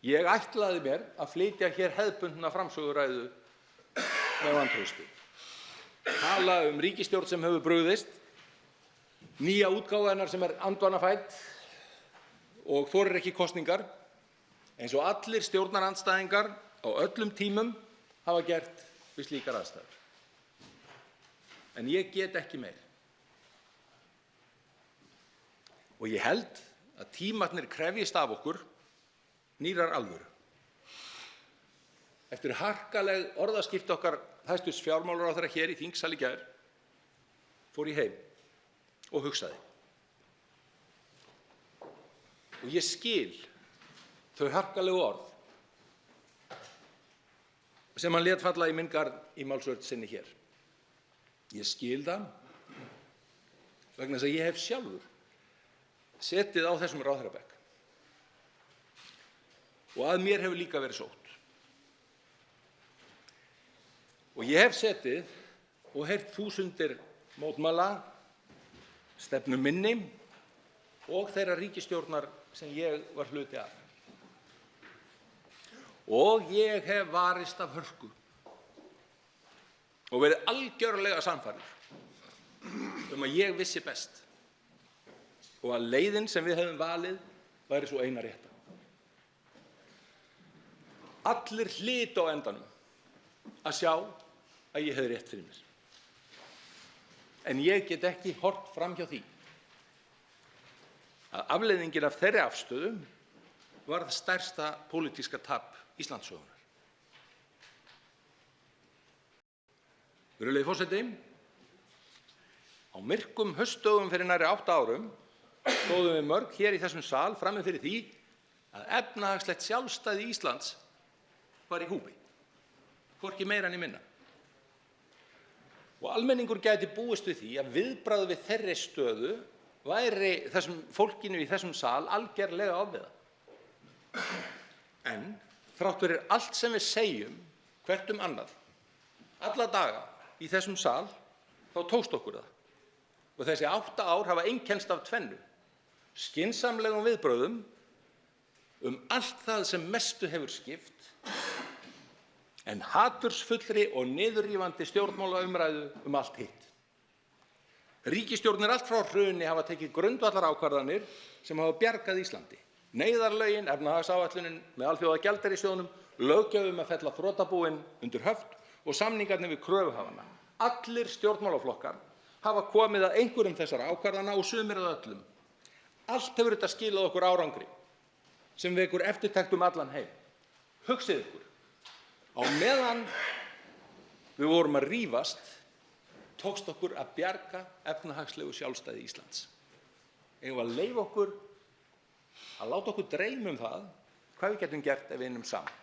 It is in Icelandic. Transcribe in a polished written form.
Ég ætlaði mér að flytja hér hefðbundna framsöguræðu með vantrausti. Tala ríkisstjórn sem hefur brugðist, nýja útgáfa hennar sem andvanafædd og þorir ekki kosningar, eins og allir stjórnarandstæðingar á öllum tímum hafa gert við slíkar aðstæður. En ég get ekki meir. Og ég held að tímarnir krefjist af okkur nýrrar alvöru. Eftir harkaleg orðaskipti okkar hæstv. Fjármálaráðherra hér í þingsal í gær fór ég heim og hugsaði. Og ég skil þau harkalegu orð sem hann lét falla í minn garð í málsvörn sinni hér. Ég skil það vegna þess að ég hef sjálfur setið á þessum ráðherrabekk og að mér hefur líka verið sótt. Og ég hef setið og heyrt þúsundir mótmæla, stefnu minni og þeirra ríkisstjórnar sem ég var hluti af. Og ég hef varist af hörku og verið algjörlega sannfærður að ég vissi best og að leiðin sem við hefðum valið væri svo eina rétta. Allir hlytu á endanum að sjá að ég hefði rétt fyrir mér. En ég get ekki horft fram hjá því að afleiðingin af þeirri afstöðu var það stærsta pólitíska tap Íslandssögunnar. Virðulegi forseti, á myrkum haustdögum fyrir nærri 8 árum stóðum við mörg hér í þessum sal frammi fyrir því að efnahagslegt sjálfstæði Íslands var í húfi, hvorki meira né minna. Og almenningur gæti búist við því að viðbragð við þeirri stöðu væri fólkinu í þessum sal algerlega ofviða. En þrátt fyrir allt sem við segjum hvert annað, alla daga í þessum sal, þá tókst okkur það. Og þessi 8 ár hafa einkennst af tvennu, skynsamlegum viðbrögðum allt það sem mestu hefur skipt, en hatursfullri og niðurrífandi stjórnmálaumræðu allt hitt. Ríkisstjórnir allt frá hruni hafa tekið grundvallarákvarðanir sem hafa bjargað Íslandi. Neyðarlögin, efnahagsáætlunin með Alþjóðagjaldeyrissjóðnum, löggjöf að fella þrotabúin undir höft og samningarnir við kröfuhafana. Allir stjórnmálaflokkar hafa komið að einhverjum þessara ákvarðana og sumir að öllum. Allt hefur þetta skilað okkur árangri sem vekur eftirtekt allan heim. Hugsið ykkur, á meðan við vorum að rífast, tókst okkur að bjarga efnahagslegu sjálfstæði Íslands. Eigum við að leyfa okkur að láta okkur dreyma það hvað við getum gert ef við vinnum saman.